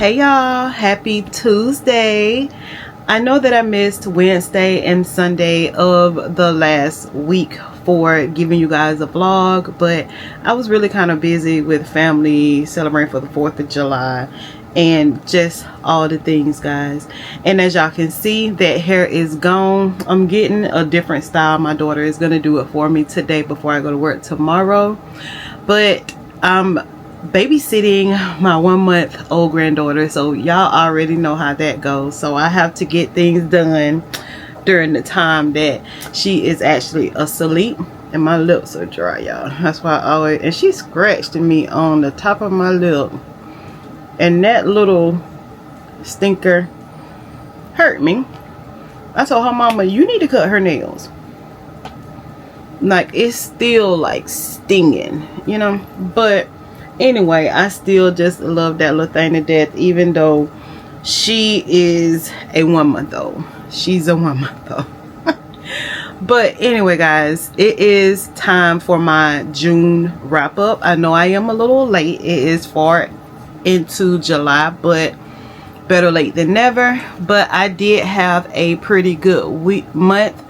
Hey y'all, happy Tuesday. I know that I missed Wednesday and Sunday of the last week for giving you guys a vlog, but I was really kind of busy with family celebrating for the 4th of July and just all the things, guys. And as y'all can see, that hair is gone. I'm getting a different style. My daughter is going to do it for me today before I go to work tomorrow, but I'm babysitting my 1-month-old granddaughter, so y'all already know how that goes. So I have to get things done during the time that she is actually asleep, and my lips are dry, y'all. That's why I always, and she scratched me on the top of my lip, and that little stinker hurt me. I told her mama, you need to cut her nails. Like, it's still like stinging, you know. But anyway, I still just love that little thing to death, even though she is a 1-month-old. She's a 1-month-old. But anyway, guys, it is time for my June wrap up. I know I am a little late. It is far into July, but better late than never. But I did have a pretty good month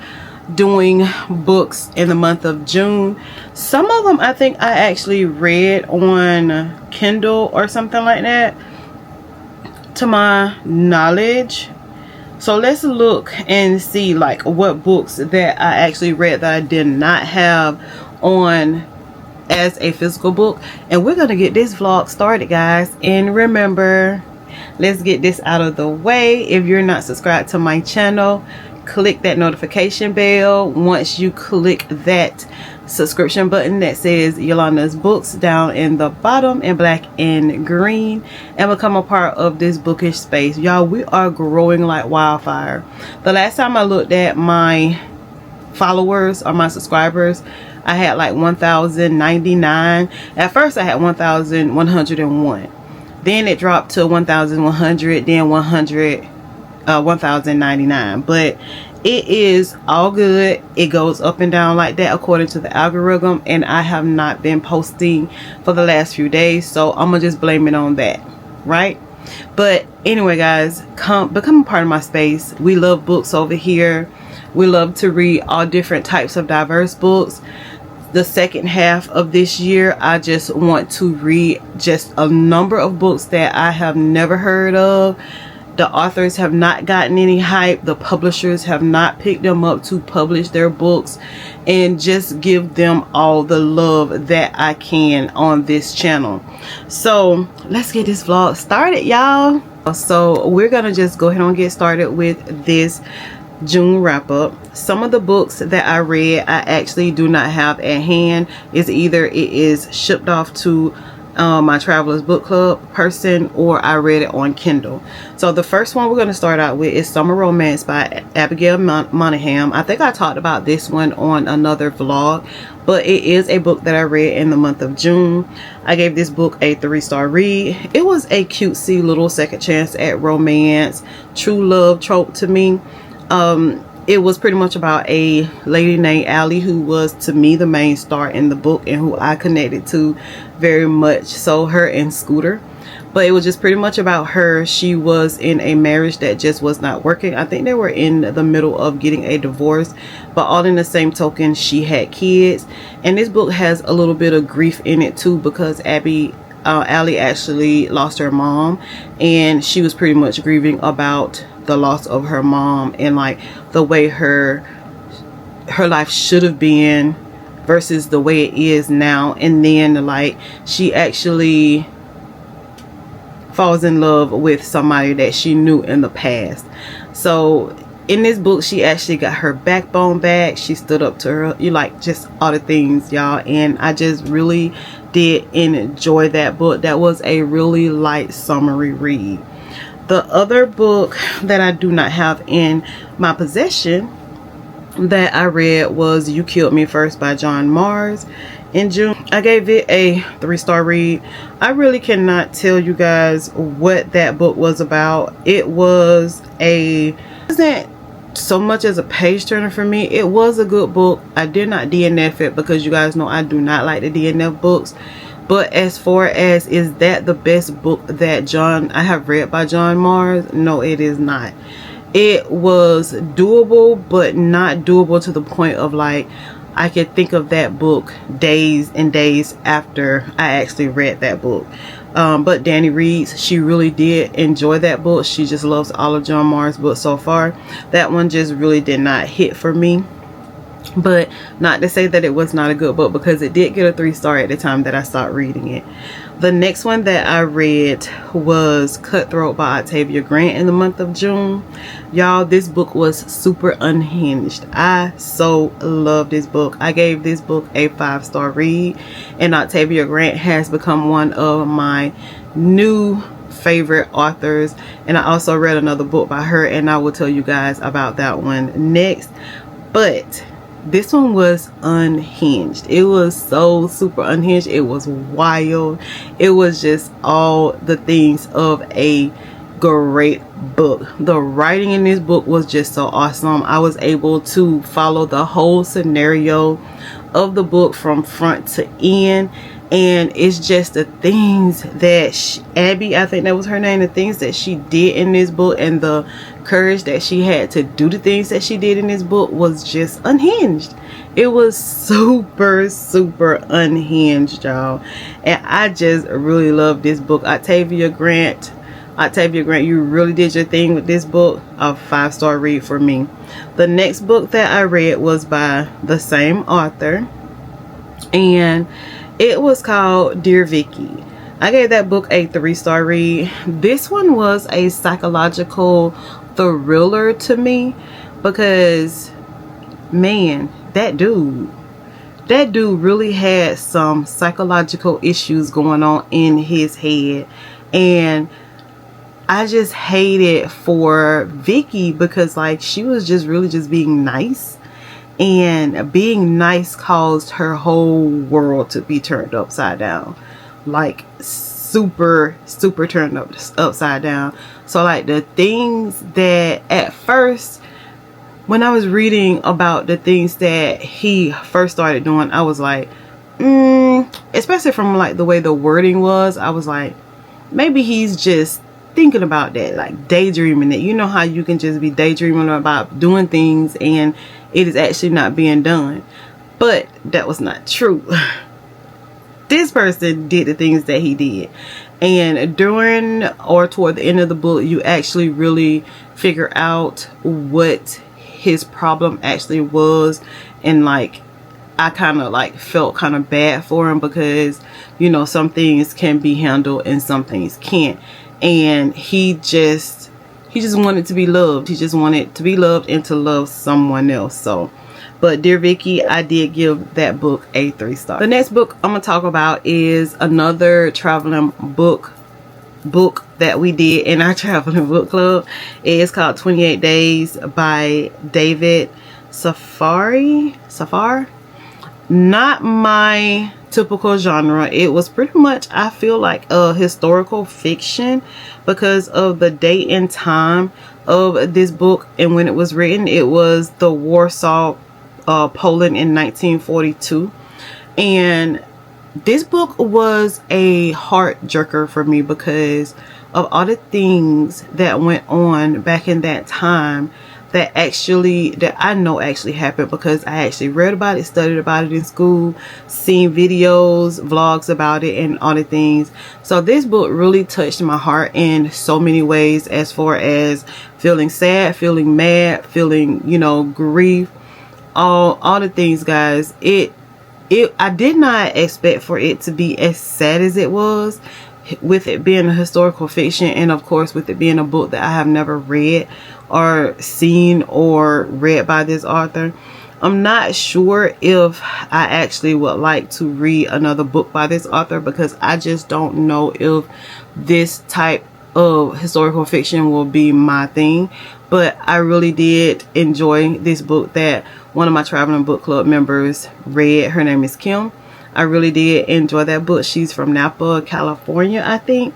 doing books in the month of June. Some of them I think I actually read on Kindle or something like that, to my knowledge. So let's look and see like what books that I actually read that I did not have on as a physical book. And we're gonna get this vlog started, guys. And remember, let's get this out of the way. If you're not subscribed to my channel, click that notification bell. Once you click that subscription button that says Yolanda's Books down in the bottom in black and green, and become a part of this bookish space. Y'all, we are growing like wildfire. The last time I looked at my followers or my subscribers, I had like 1,099. At first I had 1,101, then it dropped to 1,100, then 1,099. But it is all good. It goes up and down like that according to the algorithm, and I have not been posting for the last few days, so I'm gonna just blame it on that, right? But anyway, guys, become a part of my space. We love books over here. We love to read all different types of diverse books. The second half of this year, I just want to read just a number of books that I have never heard of. The authors have not gotten any hype. The publishers have not picked them up to publish their books, and just give them all the love that I can on this channel. So let's get this vlog started, y'all. So we're gonna just go ahead and get started with this June wrap up. Some of the books that I read I actually do not have at hand. It's either it is shipped off to my Travelers Book Club person, or I read it on Kindle. So the first one we're going to start out with is Summer Romance by Abigail Monaghan. I think I talked about this one on another vlog, but it is a book that I read in the month of June. I gave this book a 3-star read. It was a cutesy little second chance at romance, true love trope to me. It was pretty much about a lady named Allie, who was to me the main star in the book and who I connected to very much. So her and Scooter. But it was just pretty much about her. She was in a marriage that just was not working. I think they were in the middle of getting a divorce, but all in the same token, she had kids. And this book has a little bit of grief in it too, because Allie actually lost her mom, and she was pretty much grieving about the loss of her mom and like the way her life should have been versus the way it is now. And then like she actually falls in love with somebody that she knew in the past. So in this book, she actually got her backbone back. She stood up to her, you like, just all the things, y'all. And I just really did enjoy that book. That was a really light summery read. The other book that I do not have in my possession that I read was You Killed Me First by John Mars in June. I gave it a 3-star read. I really cannot tell you guys what that book was about. It wasn't so much as a page turner for me. It was a good book. I did not DNF it because you guys know I do not like the DNF books. But as far as, is that the best book that I have read by John Mars? No, it is not. It was doable, but not doable to the point of like I could think of that book days and days after I actually read that book. But Danny reads, she really did enjoy that book. She just loves all of John Mars' books so far. That one just really did not hit for me. But not to say that it was not a good book, because it did get a 3-star at the time that I started reading it. The next one that I read was Cutthroat by Octavia Grant in the month of June. Y'all, this book was super unhinged. I so love this book. I gave this book a 5-star read, and Octavia Grant has become one of my new favorite authors. And I also read another book by her, and I will tell you guys about that one next. But this one was unhinged. It was so super unhinged. It was wild. It was just all the things of a great book. The writing in this book was just so awesome. I was able to follow the whole scenario of the book from front to end. And it's just the things that Abby, I think that was her name, the things that she did in this book, and the courage that she had to do the things that she did in this book was just unhinged. It was super, super unhinged, y'all. And I just really love this book. Octavia Grant, you really did your thing with this book. A 5-star read for me. The next book that I read was by the same author, and it was called Dear Vicky. I gave that book a 3-star read. This one was a psychological thriller to me, because man, that dude really had some psychological issues going on in his head. And I just hated for Vicky, because like she was just really just being nice, and being nice caused her whole world to be turned upside down, like super turned upside down. So like the things that at first, when I was reading about the things that he first started doing, I was like, especially from like the way the wording was, I was like, maybe he's just thinking about that, like daydreaming it. You know how you can just be daydreaming about doing things and it is actually not being done. But that was not true. This person did the things that he did, and during or toward the end of the book, you actually really figure out what his problem actually was. And like, I kind of like felt kind of bad for him, because you know, some things can be handled and some things can't. And he just wanted to be loved. He just wanted to be loved and to love someone else. So, but Dear Vicky, I did give that book a 3-star. The next book I'm gonna talk about is another traveling book that we did in our traveling book club. It is called 28 Days by David Safar. Not my typical genre. It was pretty much, I feel like, a historical fiction, because of the date and time of this book and when it was written. It was the Warsaw, Poland in 1942. And this book was a heart jerker for me, because of all the things that went on back in that time that I know actually happened, because I actually read about it, studied about it in school, seen videos, vlogs about it, and all the things. So this book really touched my heart in so many ways, as far as feeling sad, feeling mad, feeling, you know, grief, all the things, guys. I did not expect for it to be as sad as it was, with it being a historical fiction, and of course with it being a book that I have never read or seen or read by this author. I'm not sure if I actually would like to read another book by this author, because I just don't know if this type of historical fiction will be my thing. But I really did enjoy this book that one of my traveling book club members read. Her name is Kim. I really did enjoy that book. She's from Napa, California, I think.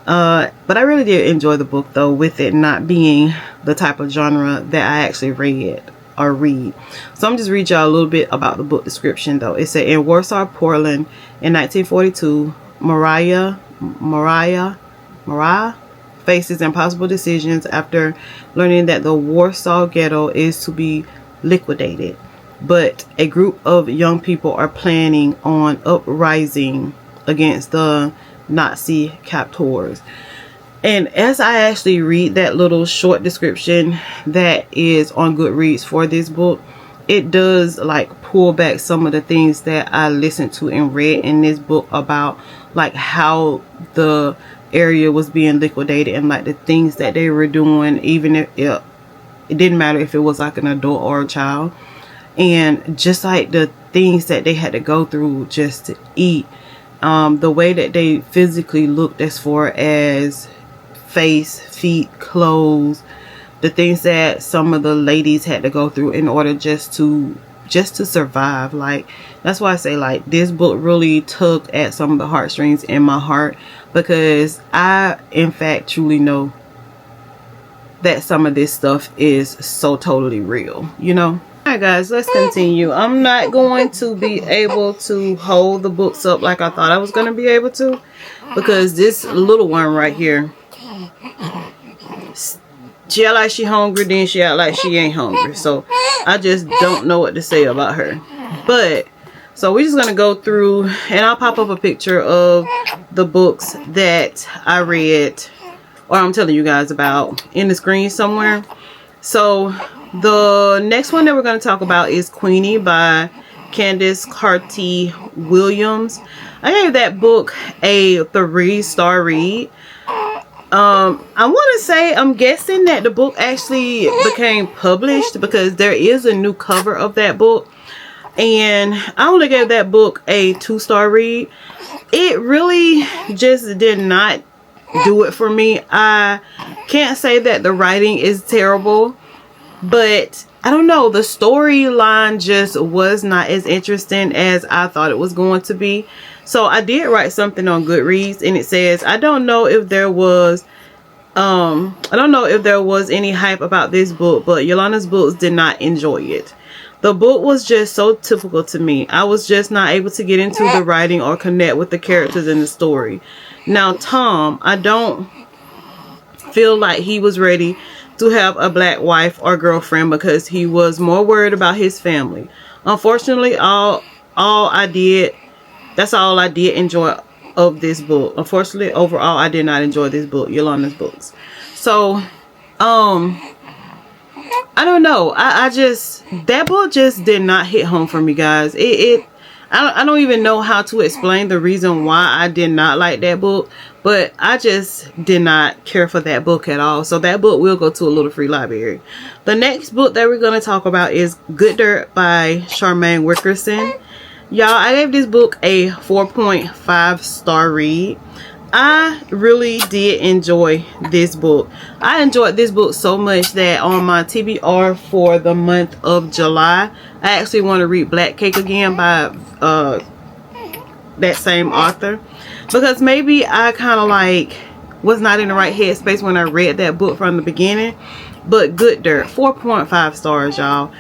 But I really did enjoy the book, though, with it not being the type of genre that I actually read. or read. So I'm just read y'all a little bit about the book description though. It said, in Warsaw, Poland in 1942, Mariah faces impossible decisions after learning that the Warsaw ghetto is to be liquidated, but a group of young people are planning on uprising against the Nazi captors. And as I actually read that little short description that is on Goodreads for this book, it does like pull back some of the things that I listened to and read in this book about like how the area was being liquidated and like the things that they were doing, even if it didn't matter if it was like an adult or a child, and just like the things that they had to go through just to eat, the way that they physically looked as far as face, feet, clothes, the things that some of the ladies had to go through in order just to survive. Like, that's why I say like this book really tugged at some of the heartstrings in my heart, because I in fact truly know that some of this stuff is so totally real, you know. Alright guys, let's continue. I'm not going to be able to hold the books up like I thought I was going to be able to, because this little one right here, she act like she hungry, then she act like she ain't hungry. So I just don't know what to say about her. But so we're just gonna go through, and I'll pop up a picture of the books that I read, or I'm telling you guys about, in the screen somewhere. So the next one that we're going to talk about is Queenie by Candace Carty-Williams. I gave that book a 3-star read. I want to say, I'm guessing that the book actually became published, because there is a new cover of that book, and I only gave that book a 2-star read. It really just did not do it for me. I can't say that the writing is terrible, but I don't know, the storyline just was not as interesting as I thought it was going to be. So I did write something on Goodreads, and it says, I don't know if there was any hype about this book, but Yolanda's books did not enjoy it. The book was just so typical to me. I was just not able to get into the writing or connect with the characters in the story. Now Tom, I don't feel like he was ready to have a black wife or girlfriend, because he was more worried about his family. Unfortunately, that's all I did enjoy of this book. Unfortunately, overall, I did not enjoy this book, Yolanda's books. So, I don't know. I just, that book just did not hit home for me, guys. I don't even know how to explain the reason why I did not like that book, but I just did not care for that book at all. So that book will go to a little free library. The next book that we're going to talk about is Good Dirt by Charmaine Wickerson. Y'all, I gave this book a 4.5-star read. I really did enjoy this book. I enjoyed this book so much that on my TBR for the month of July, I actually want to read Black Cake again by that same author, because maybe I kind of like was not in the right headspace when I read that book from the beginning. But Good Dirt, 4.5 stars, y'all.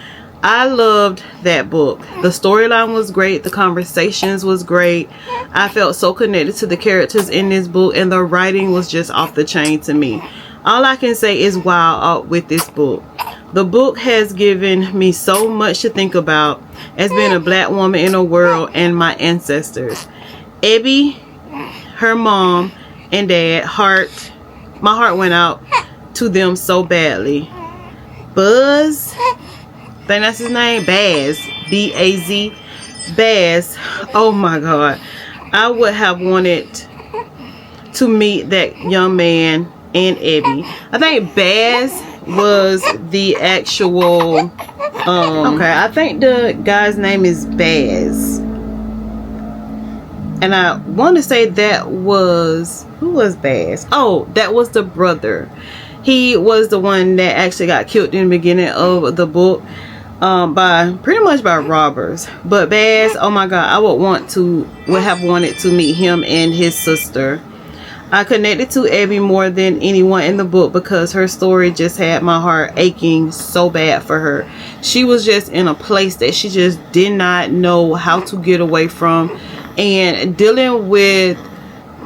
I loved that book. The storyline was great. The conversations was great. I felt so connected to the characters in this book, and the writing was just off the chain to me. All I can say is wow out with this book. The book has given me so much to think about as being a black woman in a world and my ancestors. Ebby, her mom and dad, my heart went out to them so badly. Buzz, I think that's his name, Baz, B-A-Z, Baz. Oh my God, I would have wanted to meet that young man and Ebby. I think Baz was the actual okay, I think the guy's name is Baz, and I want to say that was, who was Baz? Oh, that was the brother. He was the one that actually got killed in the beginning of the book, pretty much by robbers. But Baz, oh my God, I would have wanted to meet him and his sister. I connected to Abby more than anyone in the book because her story just had my heart aching so bad for her. She was just in a place that she just did not know how to get away from, and dealing with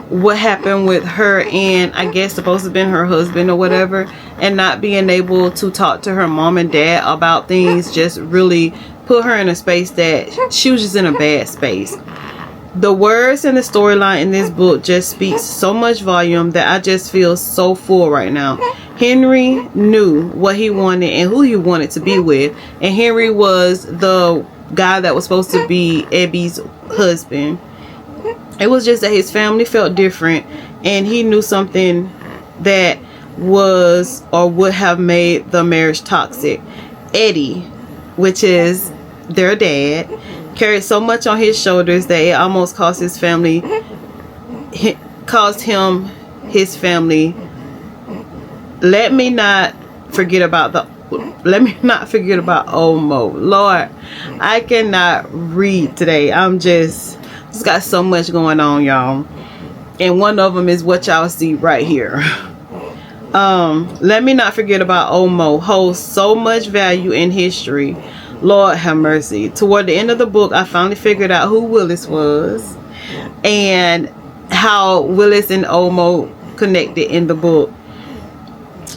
what happened with her and I guess supposed to have been her husband or whatever, and not being able to talk to her mom and dad about things just really put her in a space that she was just in a bad space. The words and the storyline in this book just speaks so much volume that I just feel so full right now. Henry knew what he wanted and who he wanted to be with, and Henry was the guy that was supposed to be Abby's husband. It was just that his family felt different, and he knew something that was or would have made the marriage toxic. Eddie, which is their dad, carried so much on his shoulders that it almost cost his family, his family. Let me not forget about Omo. Lord, I cannot read today. I'm just got so much going on, y'all, and one of them is what y'all see right here. Let me not forget about Omo holds so much value in history. Lord have mercy. Toward the end of the book, I finally figured out who Willis was and how Willis and Omo connected in the book,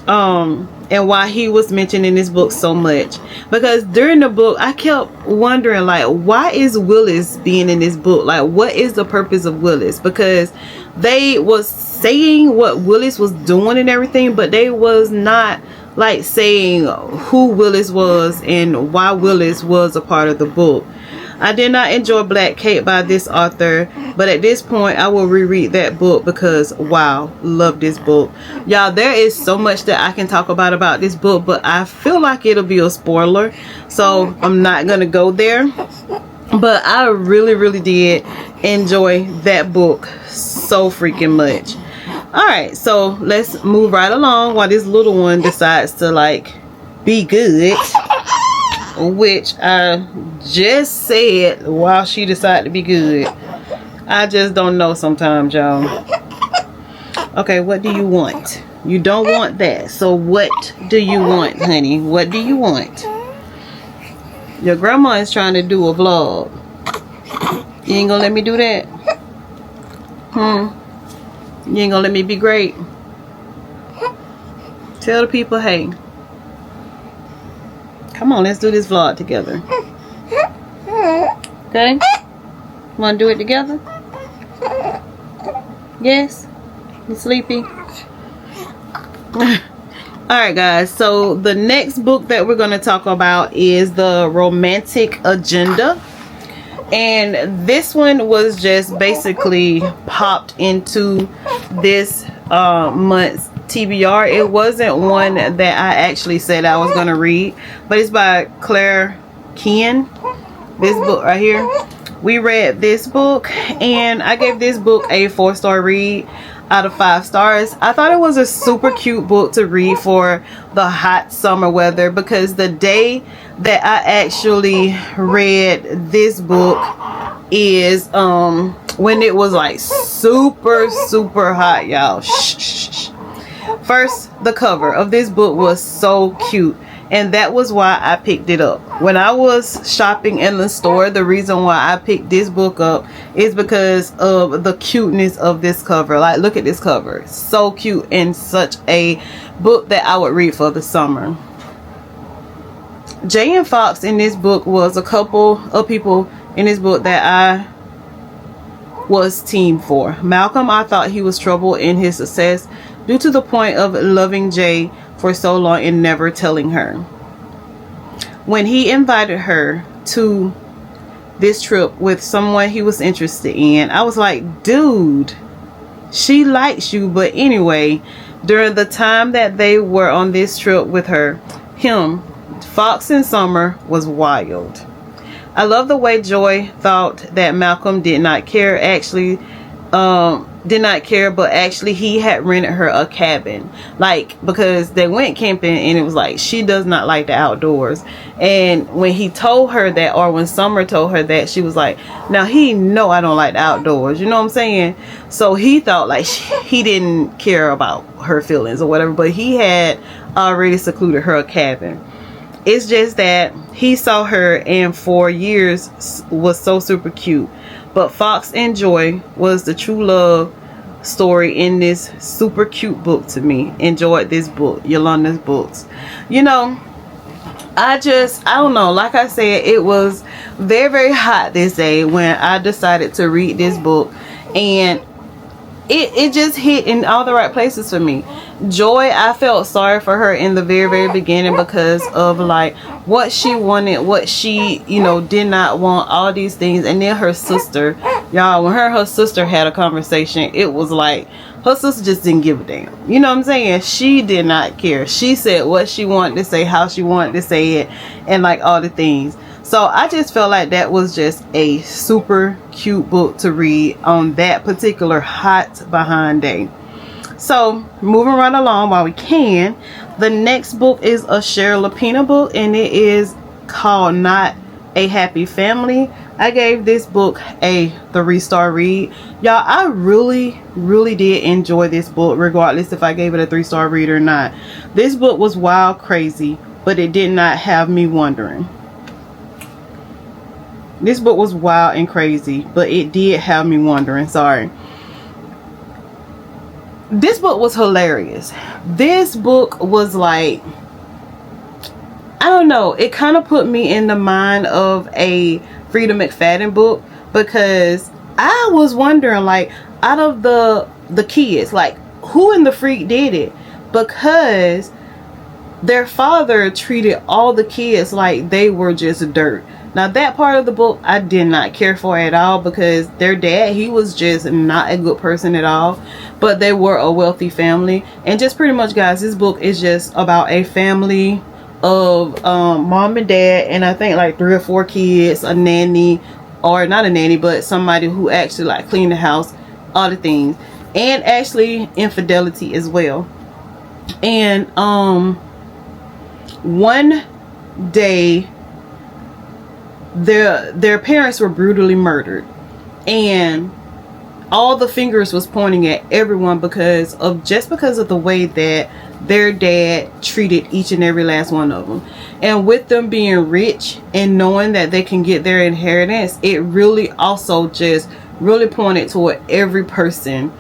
and why he was mentioned in this book so much. Because during the book, I kept wondering, like, why is Willis being in this book? Like, what is the purpose of Willis? Because they was saying what Willis was doing and everything, but they was not like saying who Willis was and why Willis was a part of the book. I did not enjoy Black Kate by this author, but at this point I will reread that book because wow, love this book. Y'all, there is so much that I can talk about this book, but I feel like it'll be a spoiler, so I'm not gonna go there. But I really did enjoy that book so freaking much. Alright, so let's move right along while this little one decides to like be good, which I just said while she decided to be good. I just don't know sometimes, y'all. Okay, what do you want? You don't want that, so what do you want, honey? What do you want? Your grandma is trying to do a vlog. You ain't gonna let me do that? You ain't gonna let me be great? Tell the people, hey, come on, let's do this vlog together. Okay? Wanna do it together? Yes? You sleepy? Alright guys, so the next book that we're going to talk about is The Romantic Agenda. And this one was just basically popped into this month's TBR. It wasn't one that I actually said I was going to read, but it's by Claire Kean. This book right here. We read this book and I gave this book a 4-star read out of 5 stars. I thought it was a super cute book to read for the hot summer weather, because the day that I actually read this book is when it was like super hot, y'all. First, the cover of this book was so cute, and that was why I picked it up. When I was shopping in the store, the reason why I picked this book up is because of the cuteness of this cover. Like, look at this cover. So cute, and such a book that I would read for the summer. Jay and Fox in this book was a couple of people in this book that I was team for. Malcolm, I thought he was trouble in his success due to the point of loving Jay for so long and never telling her. When he invited her to this trip with someone he was interested in, I was like, dude, she likes you. But anyway, during the time that they were on this trip with him, Fox and Summer was wild. I love the way Joy thought that Malcolm did not care. Actually, did not care, but actually he had rented her a cabin, like, because they went camping, and it was like she does not like the outdoors. And when he told her that, or when Summer told her that, she was like, now he know I don't like the outdoors, you know what I'm saying? So he thought like he didn't care about her feelings or whatever, but he had already secluded her a cabin. It's just that he saw her, and for years was so super cute. But Fox and Joy was the true love story in this super cute book to me. Enjoyed this book, Yolanda's books. You know, I don't know. Like I said, it was very, very hot this day when I decided to read this book. And it just hit in all the right places for me. Joy, I felt sorry for her in the very, very beginning because of like what she wanted, what she, you know, did not want, all these things. And then her sister, y'all, when her sister had a conversation, it was like her sister just didn't give a damn. You know what I'm saying? She did not care. She said what she wanted to say, how she wanted to say it, and like all the things. So I just felt like that was just a super cute book to read on that particular hot behind day. So moving right along while we can, the next book is a Cheryl Lapina book, and it is called Not a Happy Family. I gave this book a 3-star read. Y'all, I really did enjoy this book, regardless if I gave it a 3-star read or not. This book was wild crazy, but it did not have me wondering. This book was wild and crazy, but it did have me wondering. Sorry. This book was hilarious. This book was like, I don't know, it kind of put me in the mind of a Frida McFadden book, because I was wondering, like, out of the kids, like, who in the freak did it? Because their father treated all the kids like they were just dirt. Now that part of the book I did not care for at all, because their dad, he was just not a good person at all, but they were a wealthy family. And just pretty much, guys, this book is just about a family of mom and dad, and I think like 3 or 4 kids, a nanny, or not a nanny, but somebody who actually like cleaned the house, all the things, and actually infidelity as well. And one day their parents were brutally murdered, and all the fingers was pointing at everyone because of the way that their dad treated each and every last one of them. And with them being rich and knowing that they can get their inheritance, it really also just really pointed toward every person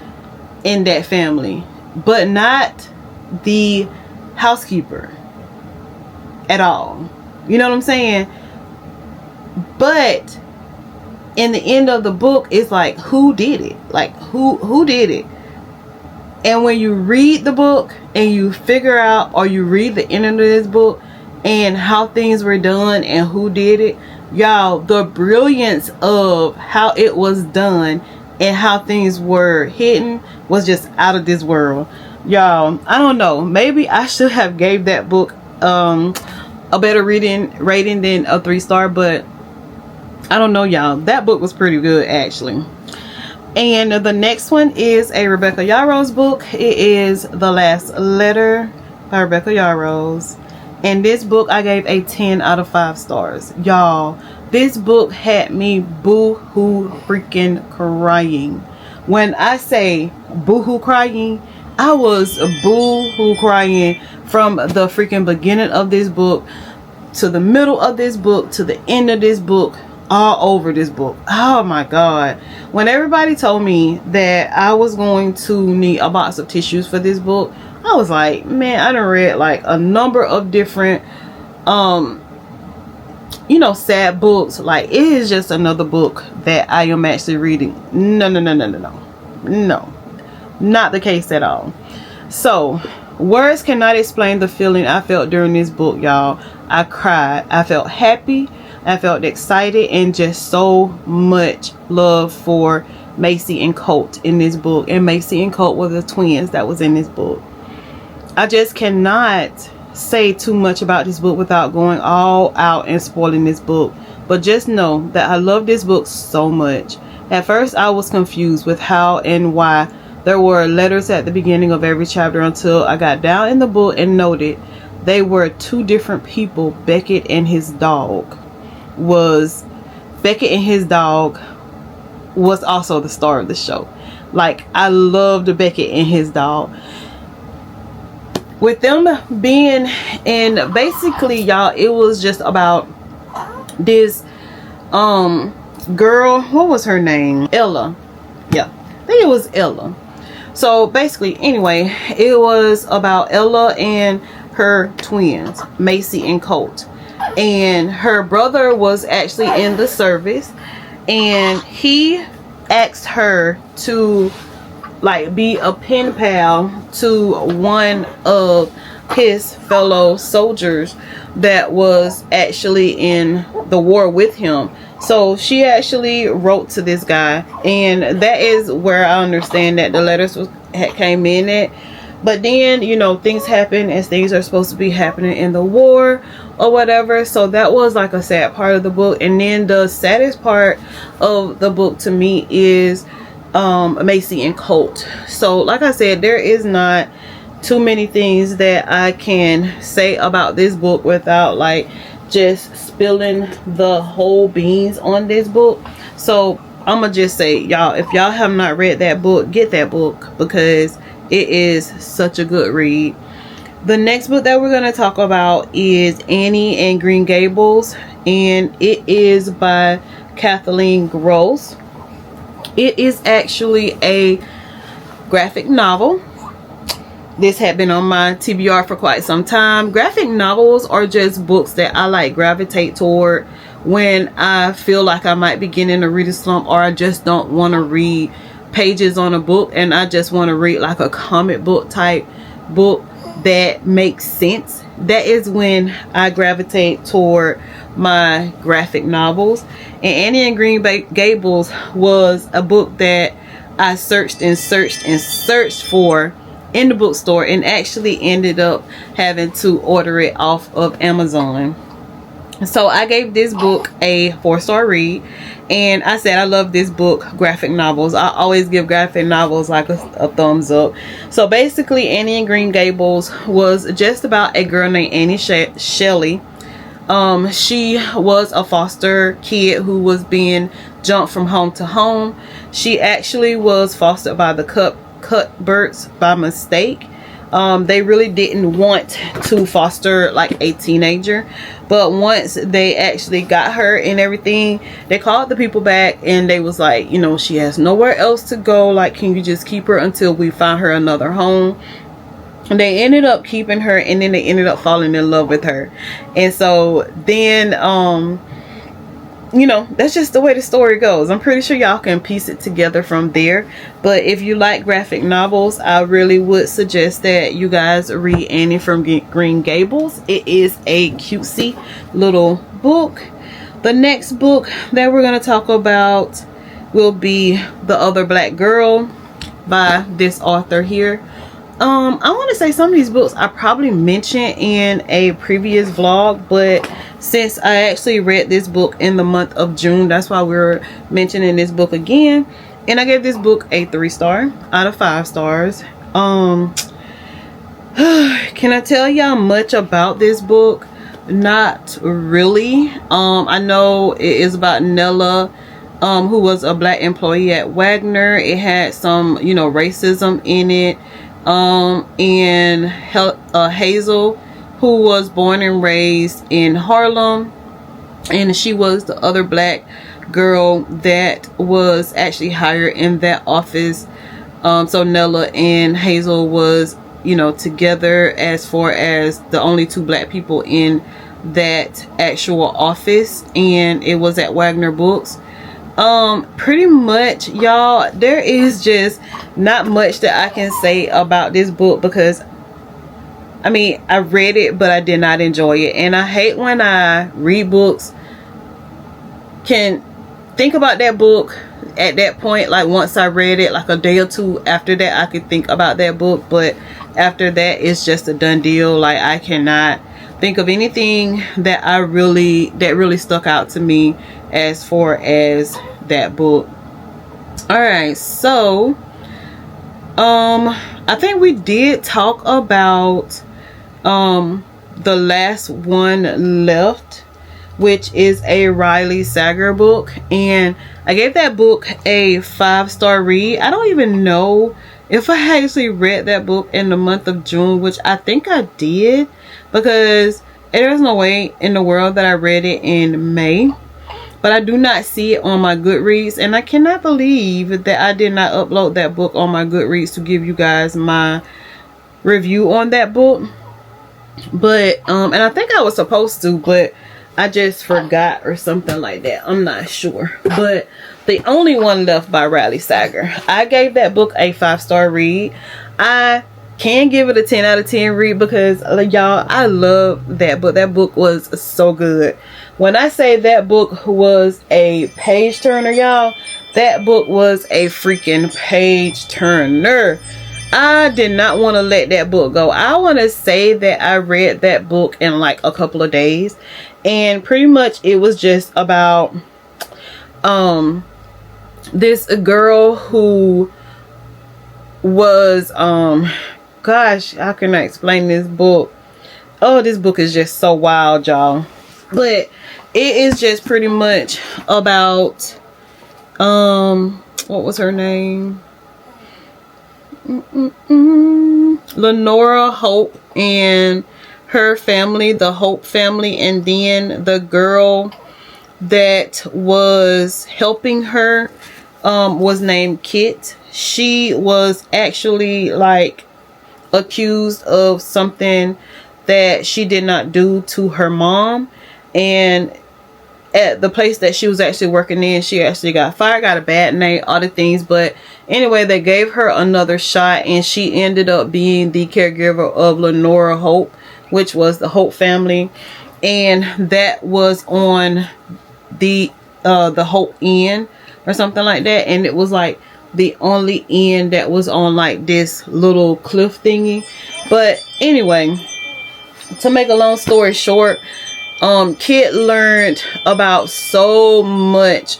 in that family, but not the housekeeper at all. You know what I'm saying? But in the end of the book, it's like, who did it? Like, who did it? And when you read the book and you figure out, or you read the end of this book and how things were done and who did it, y'all, the brilliance of how it was done and how things were hidden was just out of this world. Y'all, I don't know, maybe I should have gave that book a better rating than a 3-star, but I don't know, y'all. That book was pretty good, actually. And the next one is a Rebecca Yarros book. It is The Last Letter by Rebecca Yarros. And this book I gave a 10 out of 5 stars. Y'all, this book had me boo-hoo freaking crying. When I say boo-hoo crying, I was boo-hoo crying from the freaking beginning of this book to the middle of this book to the end of this book, all over this book. Oh my god. When everybody told me that I was going to need a box of tissues for this book, I was like, man, I done read like a number of different you know, sad books. Like, it is just another book that I am actually reading. No, not the case at all. So words cannot explain the feeling I felt during this book, y'all. I cried, I felt happy, I felt excited, and just so much love for Macy and Colt in this book. And Macy and Colt were the twins that was in this book. I just cannot say too much about this book without going all out and spoiling this book. But just know that I love this book so much. At first I was confused with how and why there were letters at the beginning of every chapter until I got down in the book and noted they were two different people. Beckett and his dog was also the star of the show. Like, I loved Beckett and his dog. With them being in, basically, y'all, it was just about this girl, what was her name? Ella. Yeah, I think it was Ella. So basically, anyway, it was about Ella and her twins, Macy and Colt. And her brother was actually in the service, and he asked her to like be a pen pal to one of his fellow soldiers that was actually in the war with him. So she actually wrote to this guy, and that is where I understand that the letters came in at. But then, you know, things happen as things are supposed to be happening in the war or whatever. So that was like a sad part of the book. And then the saddest part of the book to me is Macy and Colt. So like I said, there is not too many things that I can say about this book without like just spilling the whole beans on this book. So I'm gonna just say, y'all, if y'all have not read that book, get that book, because it is such a good read. The next book that we're going to talk about is Annie and Green Gables, and it is by Kathleen Gross. It is actually a graphic novel. This had been on my TBR for quite some time. Graphic novels are just books that I like gravitate toward when I feel like I might be getting a reader slump, or I just don't want to read pages on a book and I just want to read like a comic book type book that makes sense. That is when I gravitate toward my graphic novels. And Annie and Green Gables was a book that I searched and searched and searched for in the bookstore, and actually ended up having to order it off of Amazon. So I gave this book a 4-star read, and I said I love this book, graphic novels. I always give graphic novels like a thumbs up. So basically, Annie and Green Gables was just about a girl named Annie Shelley. She was a foster kid who was being jumped from home to home. She actually was fostered by the Cuthberts by mistake. They really didn't want to foster like a teenager, but once they actually got her and everything, they called the people back and they was like, you know, she has nowhere else to go, like, can you just keep her until we find her another home? And they ended up keeping her, and then they ended up falling in love with her. And so then you know, that's just the way the story goes. I'm pretty sure y'all can piece it together from there. But if you like graphic novels, I really would suggest that you guys read Annie from Green Gables. It is a cutesy little book. The next book that we're going to talk about will be The Other Black Girl by this author here. I want to say some of these books I probably mentioned in a previous vlog, but since I actually read this book in the month of June, that's why we're mentioning this book again. And I gave this book a 3-star out of 5 stars. Can I tell y'all much about this book? Not really. I know it is about Nella, who was a black employee at Wagner. It had some, you know, racism in it. And Hazel, who was born and raised in Harlem, and she was the other black girl that was actually hired in that office. So Nella and Hazel was, you know, together as far as the only 2 black people in that actual office, and it was at Wagner Books. Pretty much, y'all, there is just not much that I can say about this book, because I mean, I read it but I did not enjoy it. And I hate when I read books, can think about that book at that point, like once I read it, like a day or 2 after that, I could think about that book, but after that it's just a done deal. Like, I cannot think of anything that really stuck out to me as far as that book. All right, so I think we did talk about the last one left, which is a Riley Sager book, and I gave that book a 5-star read. I don't even know if I actually read that book in the month of June, which I think I did, because there's no way in the world that I read it in May. But I do not see it on my Goodreads, and I cannot believe that I did not upload that book on my Goodreads to give you guys my review on that book. But and I think I was supposed to, but I just forgot or something like that. I'm not sure. But The Only One Left by Riley Sager, I gave that book a 5-star read. I can give it a 10 out of 10 read because y'all, I love that book. That book was so good. When I say that book was a page turner, y'all, that book was a freaking page turner. I did not want to let that book go. I want to say that I read that book in like a couple of days, and pretty much it was just about this girl who was gosh, how can I explain this book? Oh, this book is just so wild, y'all. But it is just pretty much about what was her name? Lenora Hope and her family, the Hope family, and then the girl that was helping her was named Kit. She was actually like accused of something that she did not do to her mom, and at the place that she was actually working in, she actually got fired, got a bad name, all the things. But anyway, they gave her another shot, and she ended up being the caregiver of Lenora Hope, which was the Hope family, and that was on the Hope Inn or something like that. And it was like the only inn that was on like this little cliff thingy. But anyway, to make a long story short, Kit learned about so much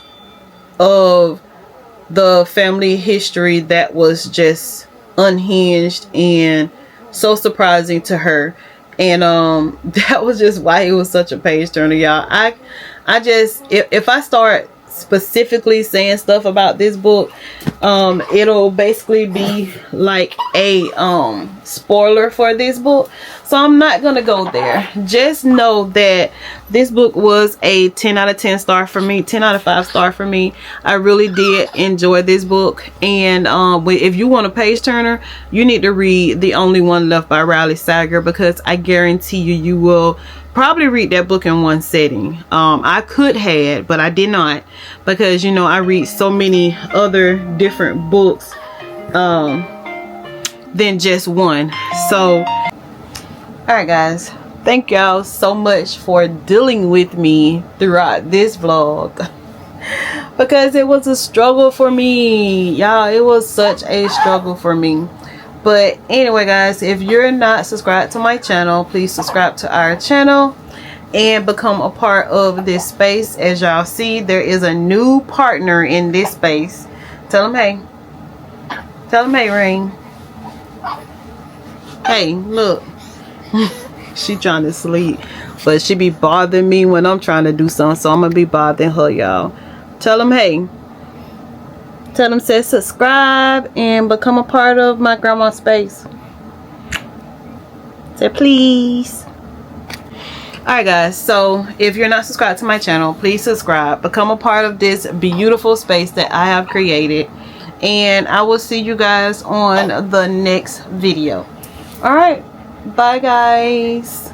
of the family history that was just unhinged and so surprising to her. And that was just why it was such a page turner, y'all. I just, if I start specifically saying stuff about this book, it'll basically be like a spoiler for this book, so I'm not gonna go there. Just know that this book was a 10 out of 10 star for me, 10 out of 5 star for me. I really did enjoy this book, and if you want a page turner, you need to read The Only One Left by Riley Sager, because I guarantee you will probably read that book in one setting. I could have, but I did not, because you know I read so many other different books than just one. So alright guys, thank y'all so much for dealing with me throughout this vlog, because it was a struggle for me, y'all. It was such a struggle for me. But anyway guys, if you're not subscribed to my channel, please subscribe to our channel and become a part of this space. As y'all see, there is a new partner in this space. Tell them hey. Tell them hey, Rain. Hey, look. She trying to sleep, but she be bothering me when I'm trying to do something, so I'm gonna be bothering her, y'all. Tell them hey. Tell them say subscribe and become a part of my grandma's space. Say please. Alright guys, so if you're not subscribed to my channel, please subscribe. Become a part of this beautiful space that I have created. And I will see you guys on the next video. Alright, bye guys.